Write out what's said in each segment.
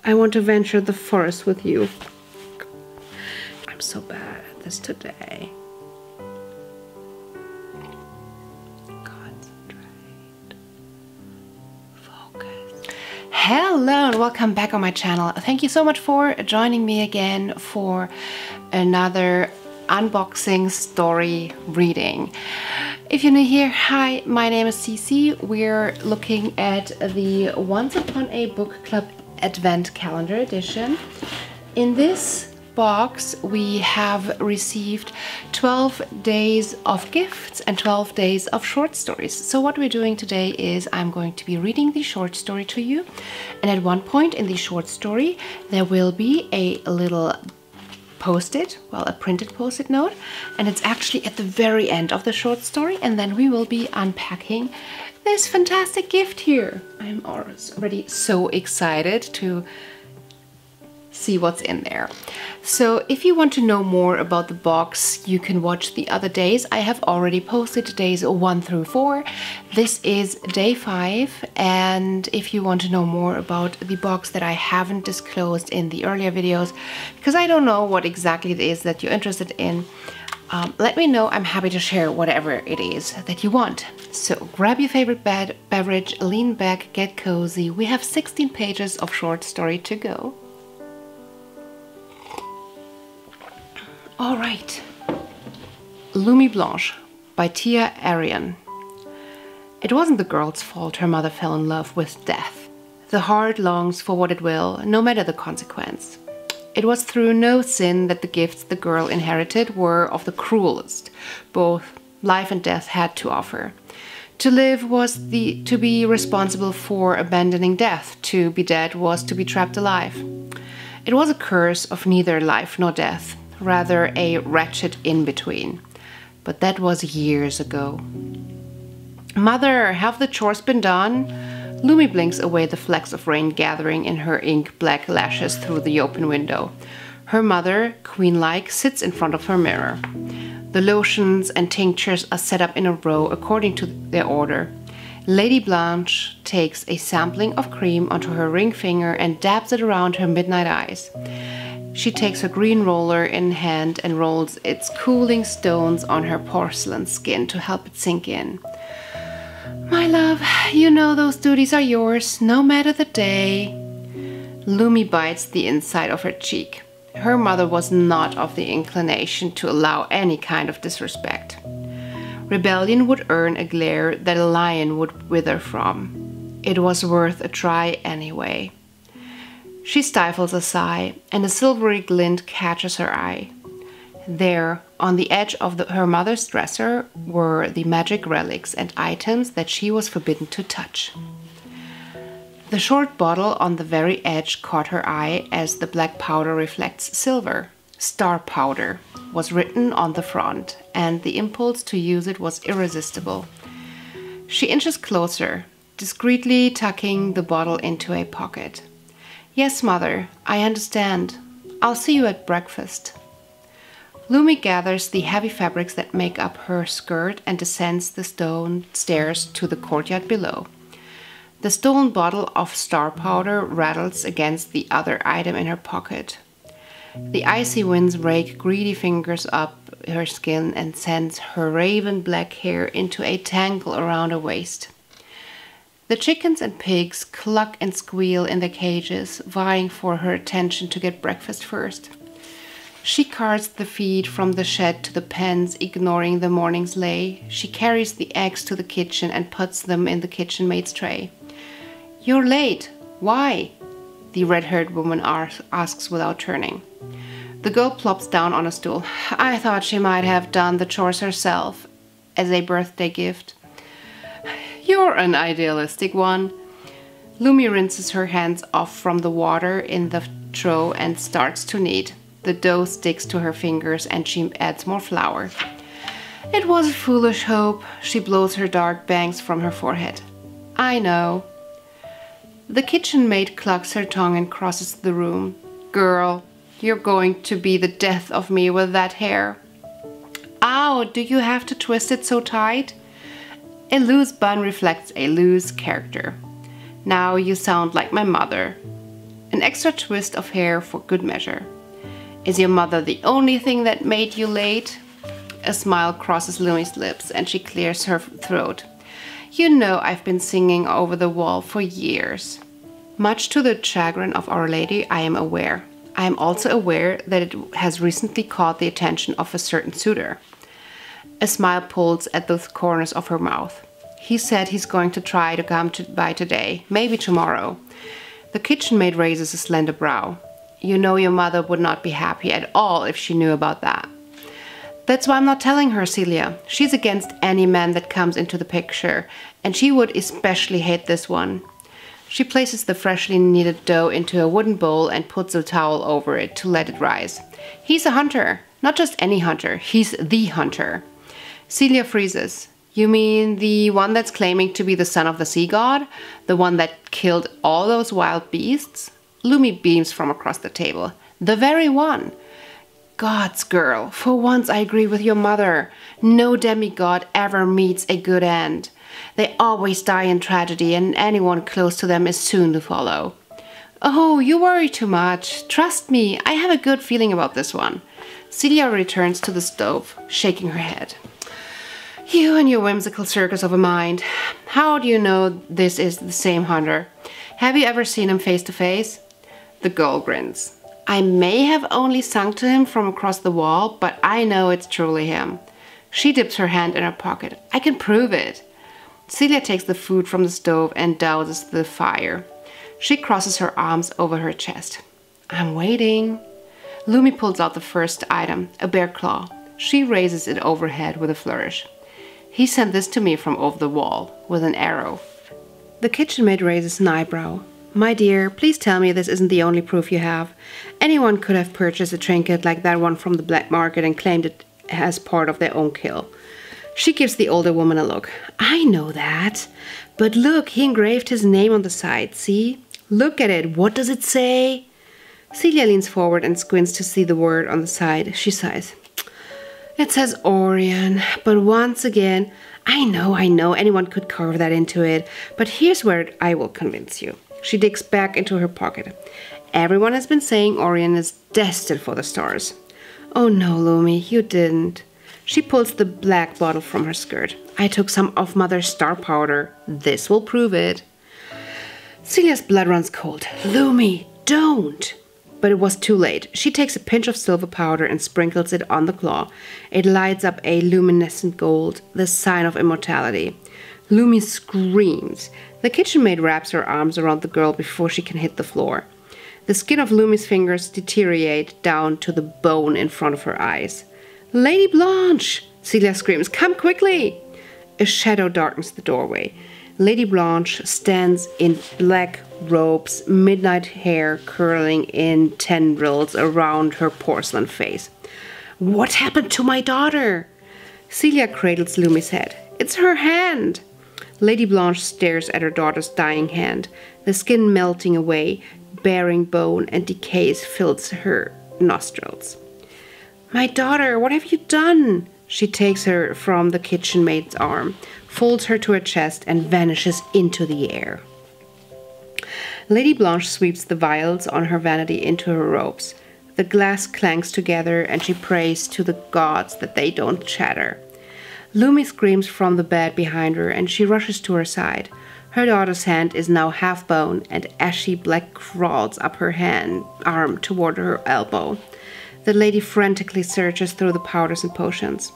I want to venture the forest with you. I'm so bad at this today. Concentrate. Focus. Hello and welcome back on my channel. Thank you so much for joining me again for another unboxing story reading. If you're new here, hi, my name is Cece. We're looking at the Once Upon a Bookclub Advent Calendar Edition. In this box we have received 12 days of gifts and 12 days of short stories. So what we're doing today is I'm going to be reading the short story to you, and at one point in the short story there will be a little post-it, well, a printed post-it note, and it's actually at the very end of the short story, and then we will be unpacking this fantastic gift here. I'm already so excited to see what's in there. So if you want to know more about the box, you can watch the other days. I have already posted days 1 through 4. This is day 5, and if you want to know more about the box that I haven't disclosed in the earlier videos, because I don't know what exactly it is that you're interested in, let me know. I'm happy to share whatever it is that you want. So grab your favorite beverage, lean back, get cozy. We have 16 pages of short story to go. All right. Lumi Blanche by Tia Arian. It wasn't the girl's fault her mother fell in love with death. The heart longs for what it will, no matter the consequence. It was through no sin that the gifts the girl inherited were of the cruelest. Both life and death had to offer. To live was to be responsible for abandoning death. To be dead was to be trapped alive. It was a curse of neither life nor death, rather a wretched in-between. But that was years ago. Mother, have the chores been done? Lumi blinks away the flecks of rain gathering in her ink-black lashes through the open window. Her mother, queen-like, sits in front of her mirror. The lotions and tinctures are set up in a row according to their order. Lady Blanche takes a sampling of cream onto her ring finger and dabs it around her midnight eyes. She takes her green roller in hand and rolls its cooling stones on her porcelain skin to help it sink in. My love, you know those duties are yours, no matter the day. Lumi bites the inside of her cheek. Her mother was not of the inclination to allow any kind of disrespect. Rebellion would earn a glare that a lion would wither from. It was worth a try anyway. She stifles a sigh, and a silvery glint catches her eye. There, on the edge of her mother's dresser, were the magic relics and items that she was forbidden to touch. The short bottle on the very edge caught her eye as the black powder reflects silver. Star powder was written on the front, and the impulse to use it was irresistible. She inches closer, discreetly tucking the bottle into a pocket. Yes, Mother, I understand. I'll see you at breakfast. Lumi gathers the heavy fabrics that make up her skirt and descends the stone stairs to the courtyard below. The stolen bottle of star powder rattles against the other item in her pocket. The icy winds rake greedy fingers up her skin and sends her raven black hair into a tangle around her waist. The chickens and pigs cluck and squeal in their cages, vying for her attention to get breakfast first. She carts the feed from the shed to the pens, ignoring the morning's lay. She carries the eggs to the kitchen and puts them in the kitchen maid's tray. You're late. Why? The red-haired woman asks without turning. The girl plops down on a stool. I thought she might have done the chores herself as a birthday gift. You're an idealistic one. Lumi rinses her hands off from the water in the trough and starts to knead. The dough sticks to her fingers and she adds more flour. It was a foolish hope. She blows her dark bangs from her forehead. I know. The kitchen maid clucks her tongue and crosses the room. Girl, you're going to be the death of me with that hair. Ow, do you have to twist it so tight? A loose bun reflects a loose character. Now you sound like my mother. An extra twist of hair for good measure. Is your mother the only thing that made you late? A smile crosses Lumi's lips and she clears her throat. You know I've been singing over the wall for years. Much to the chagrin of Our Lady, I am aware. I am also aware that it has recently caught the attention of a certain suitor. A smile pulls at the corners of her mouth. He said he's going to try to come by today, maybe tomorrow. The kitchen maid raises a slender brow. You know your mother would not be happy at all if she knew about that. That's why I'm not telling her, Celia. She's against any man that comes into the picture, and she would especially hate this one. She places the freshly kneaded dough into a wooden bowl and puts a towel over it to let it rise. He's a hunter. Not just any hunter. He's the hunter. Celia freezes. You mean the one that's claiming to be the son of the sea god? The one that killed all those wild beasts? Lumi beams from across the table. The very one. God's girl, for once I agree with your mother. No demigod ever meets a good end. They always die in tragedy, and anyone close to them is soon to follow. Oh, you worry too much. Trust me, I have a good feeling about this one. Celia returns to the stove, shaking her head. You and your whimsical circus of a mind. How do you know this is the same hunter? Have you ever seen him face to face? The girl grins. I may have only sung to him from across the wall, but I know it's truly him. She dips her hand in her pocket. I can prove it. Celia takes the food from the stove and douses the fire. She crosses her arms over her chest. I'm waiting. Lumi pulls out the first item, a bear claw. She raises it overhead with a flourish. He sent this to me from over the wall, with an arrow. The kitchen maid raises an eyebrow. My dear, please tell me this isn't the only proof you have. Anyone could have purchased a trinket like that one from the black market and claimed it as part of their own kill. She gives the older woman a look. I know that. But look, he engraved his name on the side, see? Look at it. What does it say? Celia leans forward and squints to see the word on the side. She sighs. It says Orion, but once again, I know, anyone could carve that into it, but here's where I will convince you. She digs back into her pocket. Everyone has been saying Orion is destined for the stars. Oh no, Lumi, you didn't. She pulls the black bottle from her skirt. I took some of Mother's star powder. This will prove it. Celia's blood runs cold. Lumi, don't! But it was too late. She takes a pinch of silver powder and sprinkles it on the claw. It lights up a luminescent gold, the sign of immortality. Lumi screams. The kitchen maid wraps her arms around the girl before she can hit the floor. The skin of Lumi's fingers deteriorate down to the bone in front of her eyes. Lady Blanche! Celia screams. Come quickly! A shadow darkens the doorway. Lady Blanche stands in black robes, midnight hair curling in tendrils around her porcelain face. What happened to my daughter? Celia cradles Lumi's head. It's her hand. Lady Blanche stares at her daughter's dying hand. The skin melting away, bearing bone and decay fills her nostrils. My daughter, what have you done? She takes her from the kitchen maid's arm, folds her to her chest, and vanishes into the air. Lady Blanche sweeps the vials on her vanity into her robes. The glass clanks together, and she prays to the gods that they don't shatter. Lumi screams from the bed behind her, and she rushes to her side. Her daughter's hand is now half bone, and ashy black crawls up her arm toward her elbow. The lady frantically searches through the powders and potions.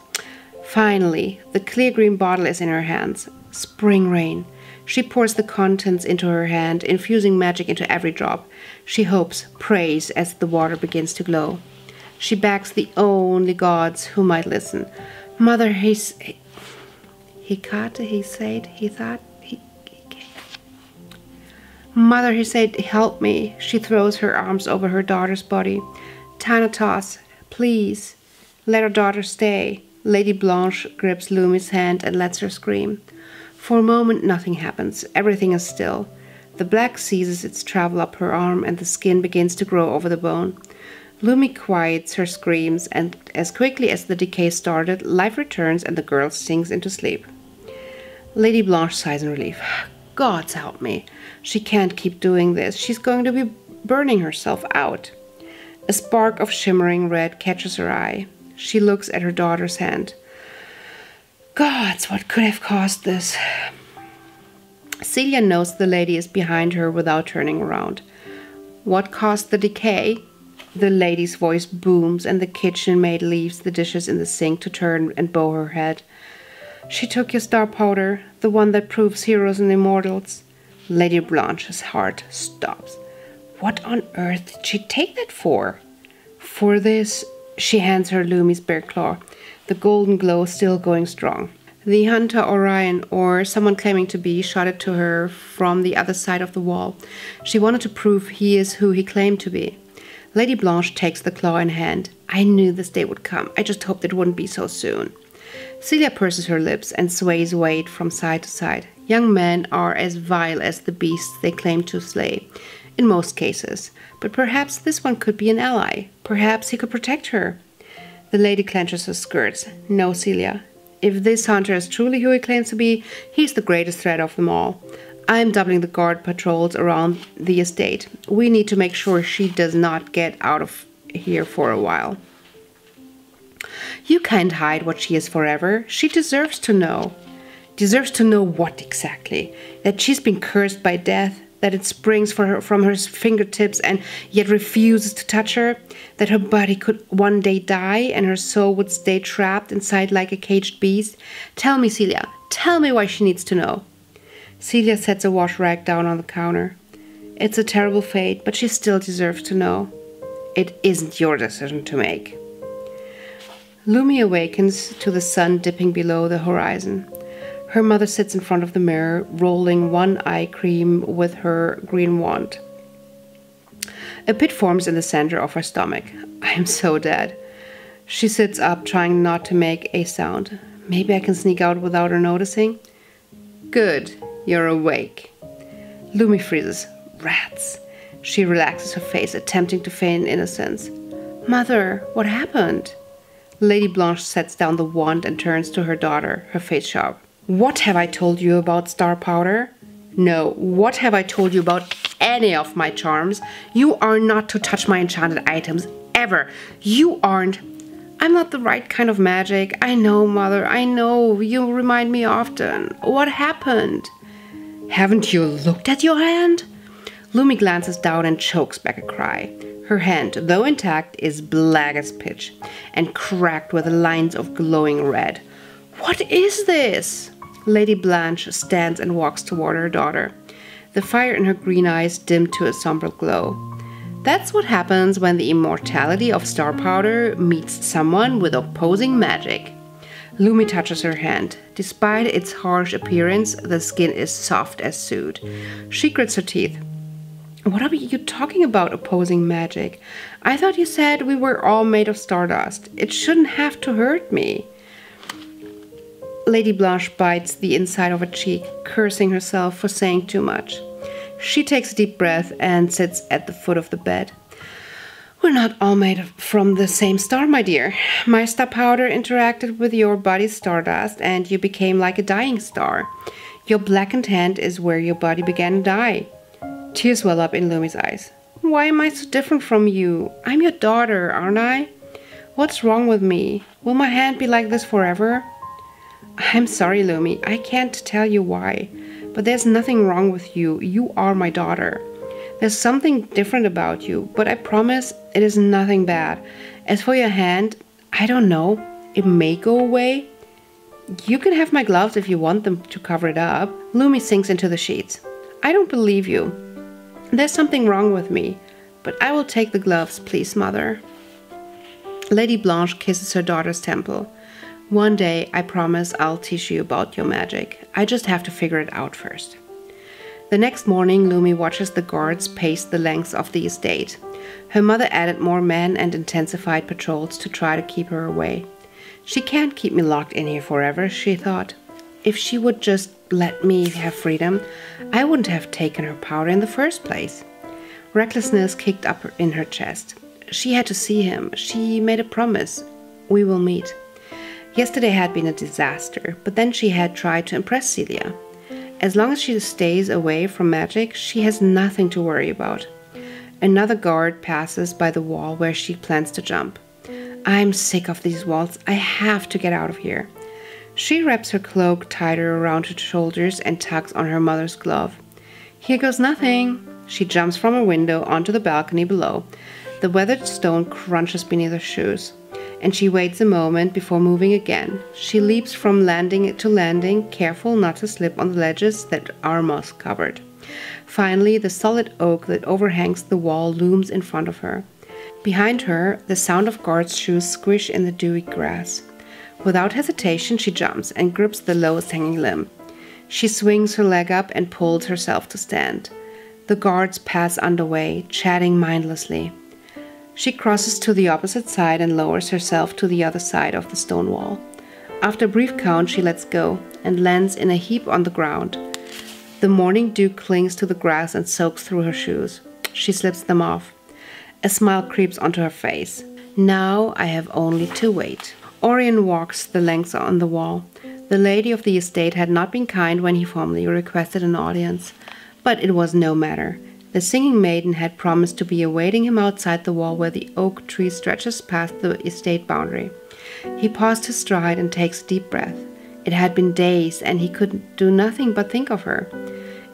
Finally, the clear green bottle is in her hands. Spring rain. She pours the contents into her hand, infusing magic into every drop. She hopes, prays as the water begins to glow. She begs the only gods who might listen. Mother, he said, help me. She throws her arms over her daughter's body. Thanatos, please, let our daughter stay. Lady Blanche grips Lumi's hand and lets her scream. For a moment, nothing happens. Everything is still. The black ceases its travel up her arm, and the skin begins to grow over the bone. Lumi quiets her screams, and as quickly as the decay started, life returns and the girl sinks into sleep. Lady Blanche sighs in relief. Gods help me. She can't keep doing this. She's going to be burning herself out. A spark of shimmering red catches her eye. She looks at her daughter's hand. Gods, what could have caused this? Celia knows the lady is behind her without turning around. What caused the decay? The lady's voice booms and the kitchen maid leaves the dishes in the sink to turn and bow her head. She took your star powder, the one that proves heroes and immortals. Lady Blanche's heart stops. What on earth did she take that for? For this, she hands her Lumi's bear claw, the golden glow still going strong. The hunter Orion, or someone claiming to be, shot it to her from the other side of the wall. She wanted to prove he is who he claimed to be. Lady Blanche takes the claw in hand. I knew this day would come. I just hoped it wouldn't be so soon. Celia purses her lips and sways weight from side to side. Young men are as vile as the beasts they claim to slay, in most cases. But perhaps this one could be an ally. Perhaps he could protect her. The lady clenches her skirts. No, Celia. If this hunter is truly who he claims to be, he's the greatest threat of them all. I'm doubling the guard patrols around the estate. We need to make sure she does not get out of here for a while. You can't hide what she is forever. She deserves to know. Deserves to know what exactly? That she's been cursed by death? That it springs from her fingertips and yet refuses to touch her? That her body could one day die and her soul would stay trapped inside like a caged beast? Tell me, Celia. Tell me why she needs to know. Celia sets a wash rag down on the counter. It's a terrible fate, but she still deserves to know. It isn't your decision to make. Lumi awakens to the sun dipping below the horizon. Her mother sits in front of the mirror, rolling one eye cream with her green wand. A pit forms in the center of her stomach. I am so dead. She sits up, trying not to make a sound. Maybe I can sneak out without her noticing? Good, you're awake. Lumi freezes. Rats. She relaxes her face, attempting to feign innocence. Mother, what happened? Lady Blanche sets down the wand and turns to her daughter, her face sharp. What have I told you about star powder? No, what have I told you about any of my charms? You are not to touch my enchanted items, ever. You aren't. I'm not the right kind of magic. I know, Mother, I know. You remind me often. What happened? Haven't you looked at your hand? Lumi glances down and chokes back a cry. Her hand, though intact, is black as pitch and cracked with lines of glowing red. What is this? Lady Blanche stands and walks toward her daughter. The fire in her green eyes dim to a somber glow. That's what happens when the immortality of star powder meets someone with opposing magic. Lumi touches her hand. Despite its harsh appearance, the skin is soft as soot. She grits her teeth. What are you talking about, opposing magic? I thought you said we were all made of stardust. It shouldn't have to hurt me. Lady Blanche bites the inside of her cheek, cursing herself for saying too much. She takes a deep breath and sits at the foot of the bed. We're not all made from the same star, my dear. My star powder interacted with your body's stardust and you became like a dying star. Your blackened hand is where your body began to die. Tears well up in Lumi's eyes. Why am I so different from you? I'm your daughter, aren't I? What's wrong with me? Will my hand be like this forever? I'm sorry, Lumi. I can't tell you why. But there's nothing wrong with you. You are my daughter. There's something different about you, but I promise it is nothing bad. As for your hand, I don't know. It may go away. You can have my gloves if you want them to cover it up. Lumi sinks into the sheets. I don't believe you. There's something wrong with me, but I will take the gloves, please, Mother. Lady Blanche kisses her daughter's temple. One day, I promise I'll teach you about your magic. I just have to figure it out first. The next morning, Lumi watches the guards pace the lengths of the estate. Her mother added more men and intensified patrols to try to keep her away. She can't keep me locked in here forever, she thought. If she would just let me have freedom, I wouldn't have taken her powder in the first place. Recklessness kicked up in her chest. She had to see him. She made a promise. We will meet. Yesterday had been a disaster, but then she had tried to impress Celia. As long as she stays away from magic, she has nothing to worry about. Another guard passes by the wall where she plans to jump. I'm sick of these walls. I have to get out of here. She wraps her cloak tighter around her shoulders and tugs on her mother's glove. Here goes nothing. She jumps from her window onto the balcony below. The weathered stone crunches beneath her shoes, and she waits a moment before moving again. She leaps from landing to landing, careful not to slip on the ledges that are moss covered. Finally, the solid oak that overhangs the wall looms in front of her. Behind her, the sound of guards' shoes squish in the dewy grass. Without hesitation, she jumps and grips the lowest hanging limb. She swings her leg up and pulls herself to stand. The guards pass underway, chatting mindlessly. She crosses to the opposite side and lowers herself to the other side of the stone wall. After a brief count, she lets go and lands in a heap on the ground. The morning dew clings to the grass and soaks through her shoes. She slips them off. A smile creeps onto her face. Now I have only to wait. Orion walks the length on the wall. The lady of the estate had not been kind when he formally requested an audience, but it was no matter. The singing maiden had promised to be awaiting him outside the wall where the oak tree stretches past the estate boundary. He paused his stride and takes a deep breath. It had been days, and he could do nothing but think of her.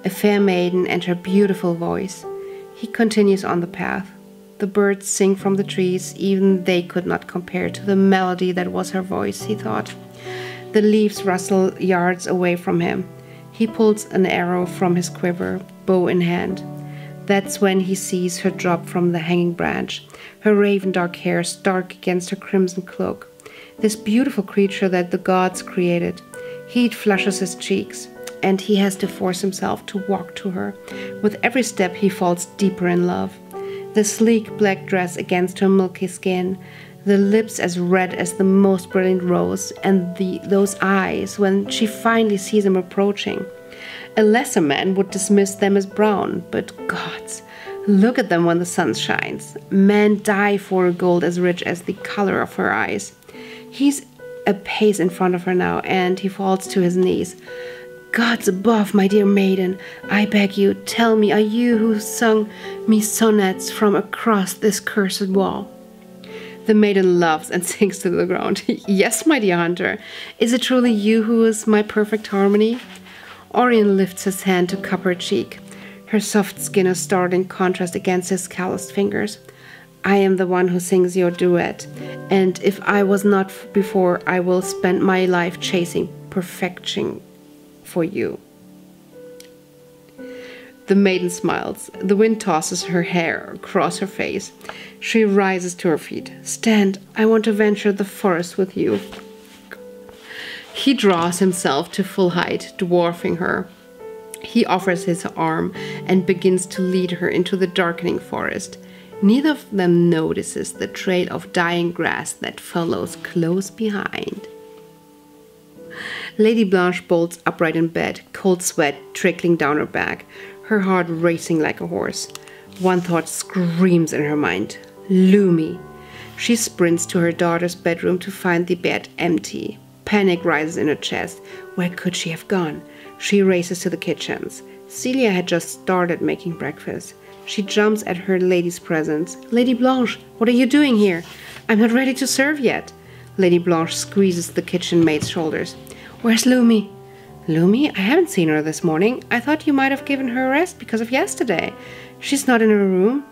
A fair maiden and her beautiful voice. He continues on the path. The birds sing from the trees, even they could not compare to the melody that was her voice, he thought. The leaves rustle yards away from him. He pulls an arrow from his quiver, bow in hand. That's when he sees her drop from the hanging branch, her raven dark hair stark against her crimson cloak. This beautiful creature that the gods created. Heat flushes his cheeks, and he has to force himself to walk to her. With every step he falls deeper in love. The sleek black dress against her milky skin, the lips as red as the most brilliant rose, and those eyes when she finally sees him approaching. A lesser man would dismiss them as brown, but gods, look at them when the sun shines. Men die for a gold as rich as the color of her eyes. He's a pace in front of her now, and he falls to his knees. Gods above, my dear maiden, I beg you, tell me, are you who sung me sonnets from across this cursed wall? The maiden laughs and sinks to the ground. Yes, my dear hunter, is it truly you who is my perfect harmony? Orion lifts his hand to cup her cheek. Her soft skin is stark contrast against his calloused fingers. I am the one who sings your duet, and if I was not before, I will spend my life chasing perfection for you. The maiden smiles. The wind tosses her hair across her face. She rises to her feet. Stand, I want to venture the forest with you. He draws himself to full height, dwarfing her. He offers his arm and begins to lead her into the darkening forest. Neither of them notices the trail of dying grass that follows close behind. Lady Blanche bolts upright in bed, cold sweat trickling down her back, her heart racing like a horse. One thought screams in her mind. Lumi. She sprints to her daughter's bedroom to find the bed empty. Panic rises in her chest. Where could she have gone? She races to the kitchens. Celia had just started making breakfast. She jumps at her lady's presence. Lady Blanche, what are you doing here? I'm not ready to serve yet. Lady Blanche squeezes the kitchen maid's shoulders. Where's Lumi? Lumi? I haven't seen her this morning. I thought you might have given her a rest because of yesterday. She's not in her room.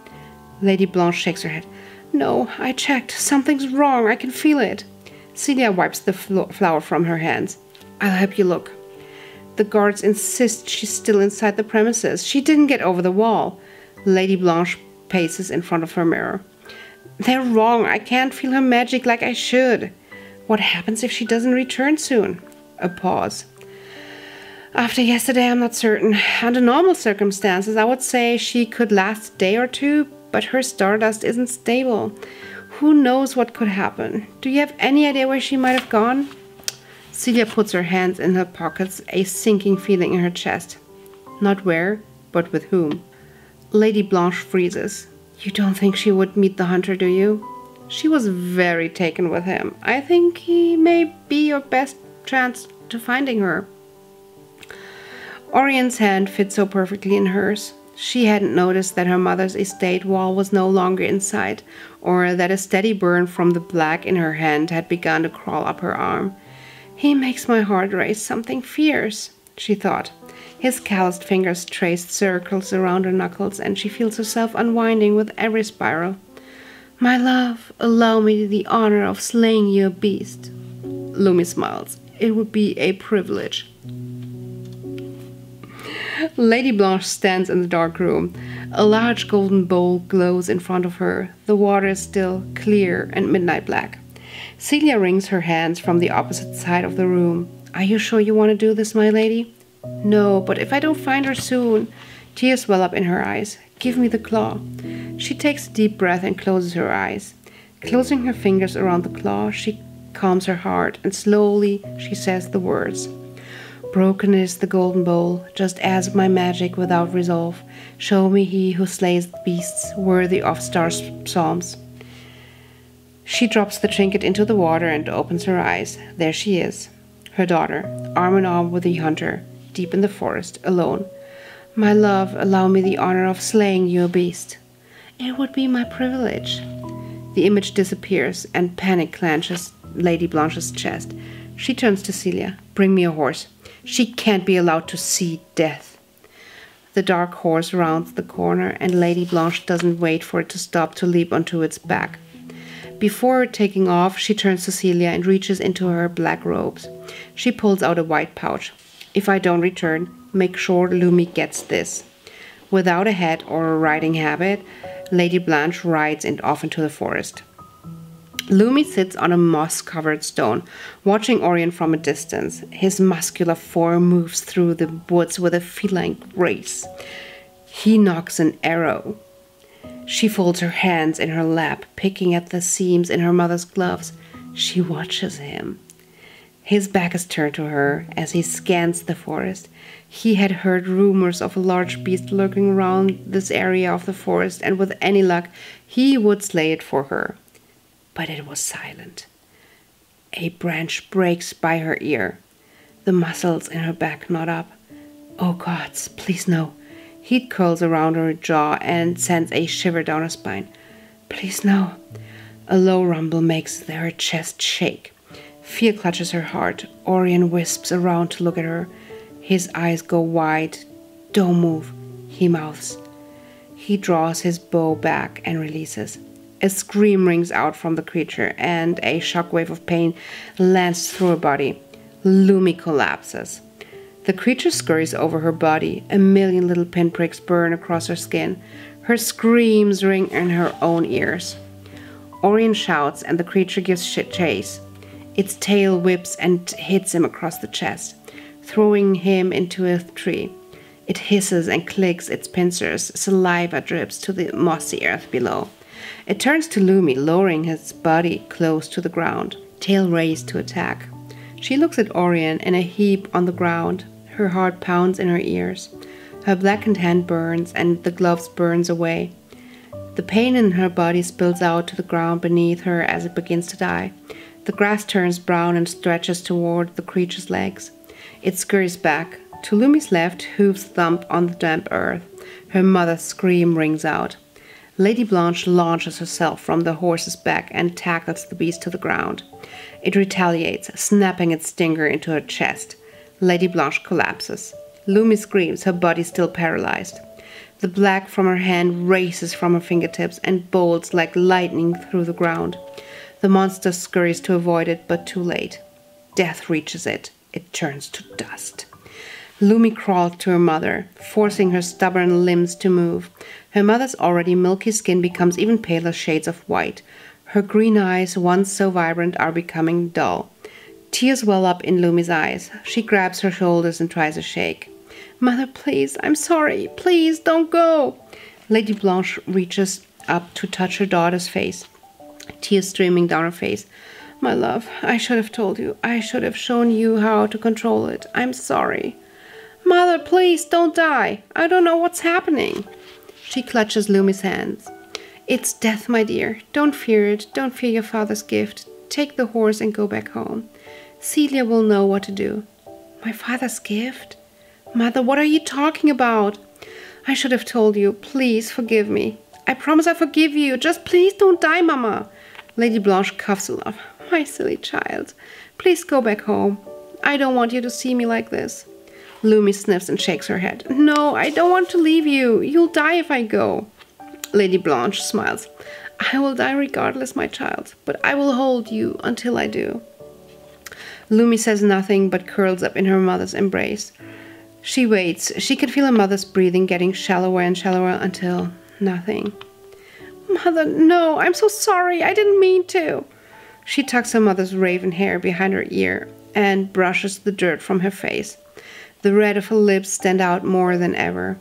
Lady Blanche shakes her head. No, I checked. Something's wrong. I can feel it. Celia wipes the flour from her hands. I'll help you look. The guards insist she's still inside the premises. She didn't get over the wall. Lady Blanche paces in front of her mirror. They're wrong. I can't feel her magic like I should. What happens if she doesn't return soon? A pause. After yesterday, I'm not certain. Under normal circumstances, I would say she could last a day or two, but her stardust isn't stable. Who knows what could happen? Do you have any idea where she might have gone? Celia puts her hands in her pockets, a sinking feeling in her chest. Not where, but with whom. Lady Blanche freezes. You don't think she would meet the hunter, do you? She was very taken with him. I think he may be your best chance to finding her. Orion's hand fits so perfectly in hers. She hadn't noticed that her mother's estate wall was no longer in sight, or that a steady burn from the black in her hand had begun to crawl up her arm. "He makes my heart race something fierce," she thought. His calloused fingers traced circles around her knuckles, and she feels herself unwinding with every spiral. "My love, allow me the honor of slaying your beast." Lumi smiles. "It would be a privilege." Lady Blanche stands in the dark room. A large golden bowl glows in front of her. The water is still, clear, and midnight black. Celia wrings her hands from the opposite side of the room. "Are you sure you want to do this, my lady?" "No, but if I don't find her soon..." Tears well up in her eyes. "Give me the claw." She takes a deep breath and closes her eyes. Closing her fingers around the claw, she calms her heart, and slowly she says the words. "Broken is the golden bowl, just as my magic without resolve. Show me he who slays the beasts, worthy of stars' psalms." She drops the trinket into the water and opens her eyes. There she is, her daughter, arm in arm with the hunter, deep in the forest, alone. "My love, allow me the honor of slaying your beast." "It would be my privilege." The image disappears, and panic clenches Lady Blanche's chest. She turns to Celia. "Bring me a horse. She can't be allowed to see death." The dark horse rounds the corner, and Lady Blanche doesn't wait for it to stop to leap onto its back. Before taking off, she turns to Celia and reaches into her black robes. She pulls out a white pouch. "If I don't return, make sure Lumi gets this." Without a hat or a riding habit, Lady Blanche rides off into the forest. Lumi sits on a moss-covered stone, watching Orion from a distance. His muscular form moves through the woods with a feline grace. He knocks an arrow. She folds her hands in her lap, picking at the seams in her mother's gloves. She watches him. His back is turned to her as he scans the forest. He had heard rumors of a large beast lurking around this area of the forest, and with any luck, he would slay it for her. But it was silent. A branch breaks by her ear. The muscles in her back knot up. "Oh gods, please no." Heat curls around her jaw and sends a shiver down her spine. "Please no." A low rumble makes her chest shake. Fear clutches her heart. Orion wisps around to look at her. His eyes go wide. "Don't move," he mouths. He draws his bow back and releases. A scream rings out from the creature, and a shockwave of pain lands through her body. Lumi collapses. The creature scurries over her body. A million little pinpricks burn across her skin. Her screams ring in her own ears. Orion shouts, and the creature gives chase. Its tail whips and hits him across the chest, throwing him into a tree. It hisses and clicks its pincers. Saliva drips to the mossy earth below. It turns to Lumi, lowering his body close to the ground, tail raised to attack. She looks at Orion in a heap on the ground. Her heart pounds in her ears. Her blackened hand burns, and the gloves burns away. The pain in her body spills out to the ground beneath her as it begins to die. The grass turns brown and stretches toward the creature's legs. It scurries back. To Lumi's left, hooves thump on the damp earth. Her mother's scream rings out. Lady Blanche launches herself from the horse's back and tackles the beast to the ground. It retaliates, snapping its stinger into her chest. Lady Blanche collapses. Lumi screams, her body still paralyzed. The black from her hand races from her fingertips and bolts like lightning through the ground. The monster scurries to avoid it, but too late. Death reaches it. It turns to dust. Lumi crawled to her mother, forcing her stubborn limbs to move. Her mother's already milky skin becomes even paler shades of white. Her green eyes, once so vibrant, are becoming dull. Tears well up in Lumi's eyes. She grabs her shoulders and tries to shake. "Mother, please, I'm sorry. Please, don't go." Lady Blanche reaches up to touch her daughter's face, tears streaming down her face. "My love, I should have told you. I should have shown you how to control it. I'm sorry." "Mother, please, don't die. I don't know what's happening." She clutches Lumi's hands. "It's death, my dear. Don't fear it. Don't fear your father's gift. Take the horse and go back home. Celia will know what to do." "My father's gift? Mother, what are you talking about?" I should have told you. Please forgive me. I promise I forgive you. Just please don't die, Mama. Lady Blanche coughs a lot. My silly child. Please go back home. I don't want you to see me like this. Lumi sniffs and shakes her head. No, I don't want to leave you. You'll die if I go. Lady Blanche smiles. I will die regardless, my child, but I will hold you until I do. Lumi says nothing but curls up in her mother's embrace. She waits. She can feel her mother's breathing getting shallower and shallower until nothing. Mother, no, I'm so sorry. I didn't mean to. She tucks her mother's raven hair behind her ear and brushes the dirt from her face. The red of her lips stand out more than ever.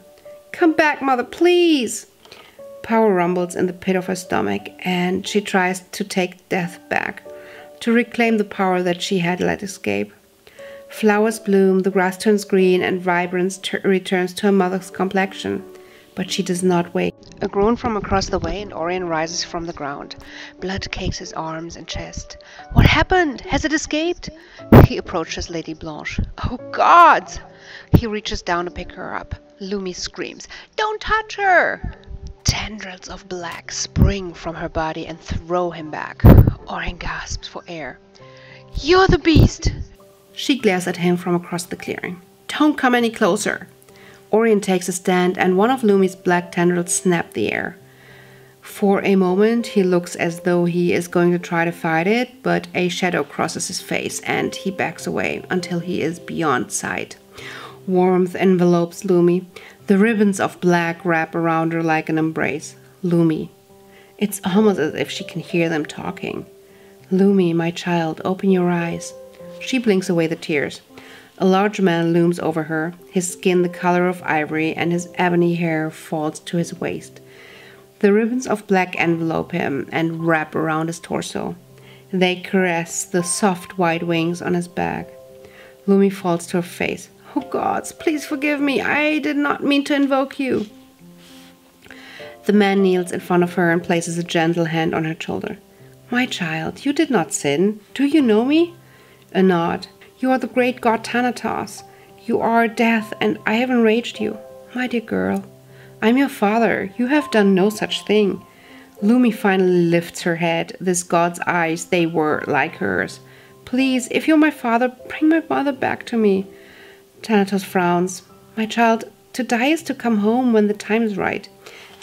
Come back, Mother, please. Power rumbles in the pit of her stomach, and she tries to take death back, to reclaim the power that she had let escape. Flowers bloom, the grass turns green, and vibrance returns to her mother's complexion. But she does not wake. A groan from across the way, and Orion rises from the ground. Blood cakes his arms and chest. What happened? Has it escaped? He approaches Lady Blanche. Oh, gods! He reaches down to pick her up. Lumi screams, Don't touch her! Tendrils of black spring from her body and throw him back. Orion gasps for air. You're the beast! She glares at him from across the clearing. Don't come any closer! Orion takes a stand, and one of Lumi's black tendrils snaps the air. For a moment, he looks as though he is going to try to fight it, but a shadow crosses his face, and he backs away until he is beyond sight. Warmth envelopes Lumi. The ribbons of black wrap around her like an embrace. Lumi. It's almost as if she can hear them talking. Lumi, my child, open your eyes. She blinks away the tears. A large man looms over her, his skin the color of ivory, and his ebony hair falls to his waist. The ribbons of black envelope him and wrap around his torso. They caress the soft white wings on his back. Lumi falls to her face. Oh gods, please forgive me. I did not mean to invoke you. The man kneels in front of her and places a gentle hand on her shoulder. My child, you did not sin. Do you know me? A nod. You are the great god Thanatos. You are death, and I have enraged you. My dear girl, I'm your father. You have done no such thing. Lumi finally lifts her head. This god's eyes, they were like hers. Please, if you're my father, bring my mother back to me. Thanatos frowns. My child, to die is to come home when the time is right.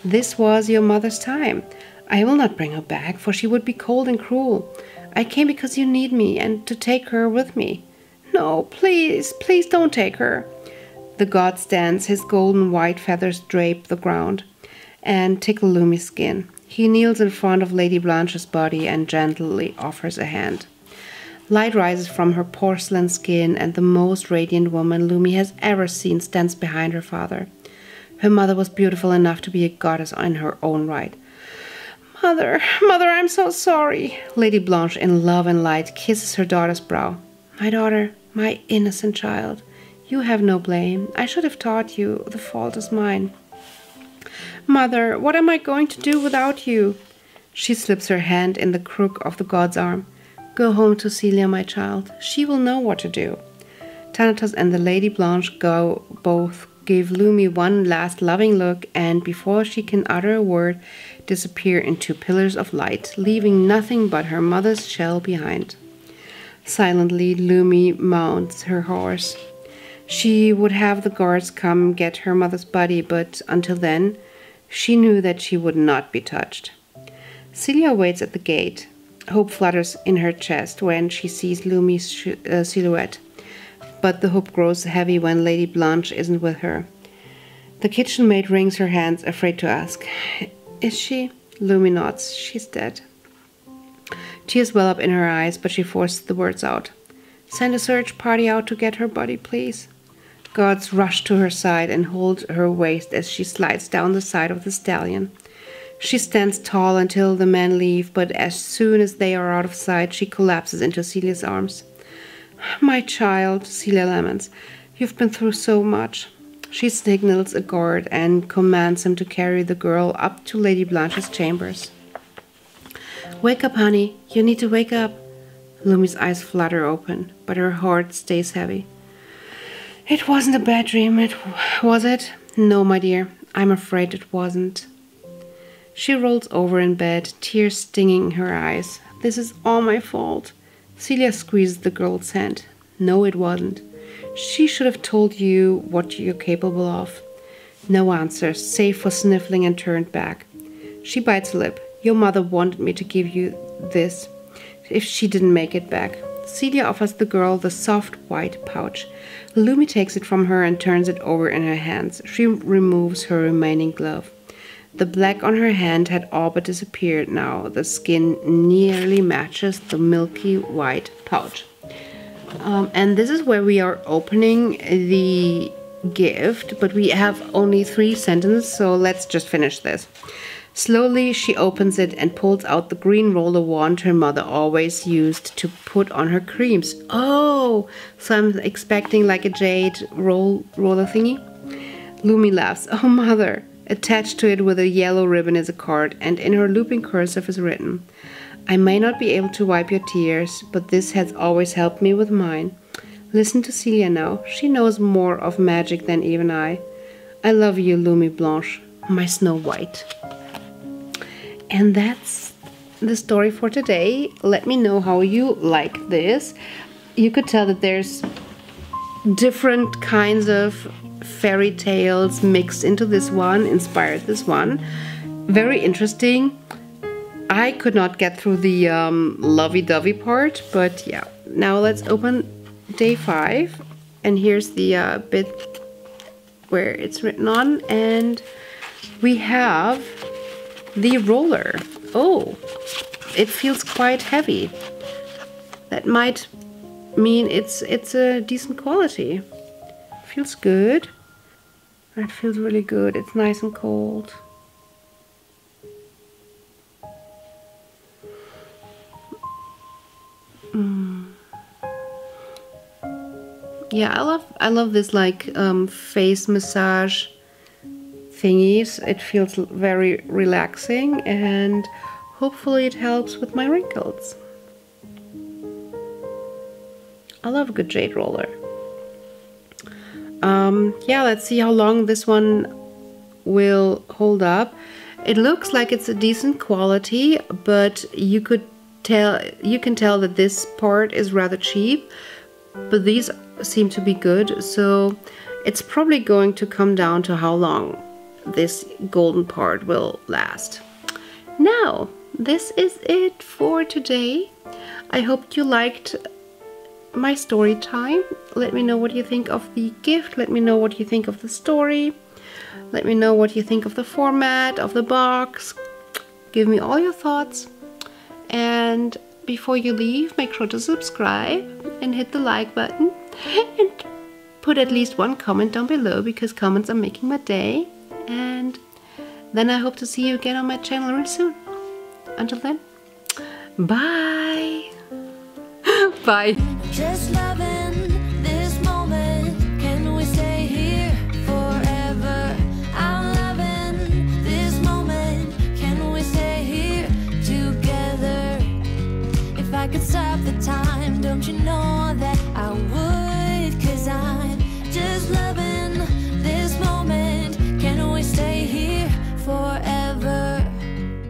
This was your mother's time. I will not bring her back, for she would be cold and cruel. I came because you need me, and to take her with me. No, please, please don't take her. The god stands, his golden white feathers drape the ground and tickle Lumi's skin. He kneels in front of Lady Blanche's body and gently offers a hand. Light rises from her porcelain skin, and the most radiant woman Lumi has ever seen stands behind her father. Her mother was beautiful enough to be a goddess in her own right. Mother, I'm so sorry. Lady Blanche, in love and light, kisses her daughter's brow. My daughter, my innocent child, you have no blame. I should have taught you. The fault is mine. Mother, what am I going to do without you? She slips her hand in the crook of the god's arm. Go home to Celia, my child. She will know what to do. Thanatos and the Lady Blanche both give Lumi one last loving look, and before she can utter a word, disappear into pillars of light, leaving nothing but her mother's shell behind. Silently, Lumi mounts her horse. She would have the guards come get her mother's body, but until then, she knew that she would not be touched. Celia waits at the gate. Hope flutters in her chest when she sees Lumi's silhouette, but the hope grows heavy when Lady Blanche isn't with her. The kitchen maid wrings her hands, afraid to ask, Is she? Lumi nods. She's dead. Tears well up in her eyes, but she forces the words out. Send a search party out to get her body, please. Guards rush to her side and hold her waist as she slides down the side of the stallion. She stands tall until the men leave, but as soon as they are out of sight, she collapses into Celia's arms. My child, Celia laments, you've been through so much. She signals a guard and commands him to carry the girl up to Lady Blanche's chambers. Wake up, honey. You need to wake up. Lumi's eyes flutter open, but her heart stays heavy. It wasn't a bad dream, was it? No, my dear. I'm afraid it wasn't. She rolls over in bed, tears stinging her eyes. This is all my fault. Celia squeezes the girl's hand. No, it wasn't. She should have told you what you're capable of. No answer, save for sniffling and turned back. She bites her lip. Your mother wanted me to give you this if she didn't make it back. Celia offers the girl the soft white pouch. Lumi takes it from her and turns it over in her hands. She removes her remaining glove. The black on her hand had all but disappeared now. The skin nearly matches the milky white pouch. And this is where we are opening the gift, but we have only 3 sentences, so let's just finish this. Slowly, she opens it and pulls out the green roller wand her mother always used to put on her creams. Oh, so I'm expecting like a jade roller thingy. Lumi laughs. Oh, mother. Attached to it with a yellow ribbon is a card, and in her looping cursive is written, I may not be able to wipe your tears, but this has always helped me with mine. Listen to Celia now. She knows more of magic than even I. I love you, Lumi Blanche, my Snow White. And that's the story for today. Let me know how you like this. You could tell that there's different kinds of fairy tales mixed into this one, inspired this one. Very interesting. I could not get through the lovey-dovey part, but yeah. Now let's open day 5, and here's the bit where it's written on, and we have the roller. Oh, it feels quite heavy. That might mean it's a decent quality. Feels good. It feels really good. It's nice and cold. Yeah, I love this like face massage thingies. It feels very relaxing, and hopefully it helps with my wrinkles. I love a good jade roller. Yeah, let's see how long this one will hold up. It looks like it's a decent quality, but you can tell that this part is rather cheap, but these seem to be good, so it's probably going to come down to how long this golden part will last. Now, this is it for today. I hope you liked my story time. Let me know what you think of the gift. Let me know what you think of the story. Let me know what you think of the format, of the box. Give me all your thoughts. And before you leave, make sure to subscribe and hit the like button. And put at least one comment down below, because comments are making my day. And then I hope to see you again on my channel real soon. Until then, bye. Bye. Just loving this moment. Can we stay here forever? I'm loving this moment. Can we stay here together? If I could stop the time.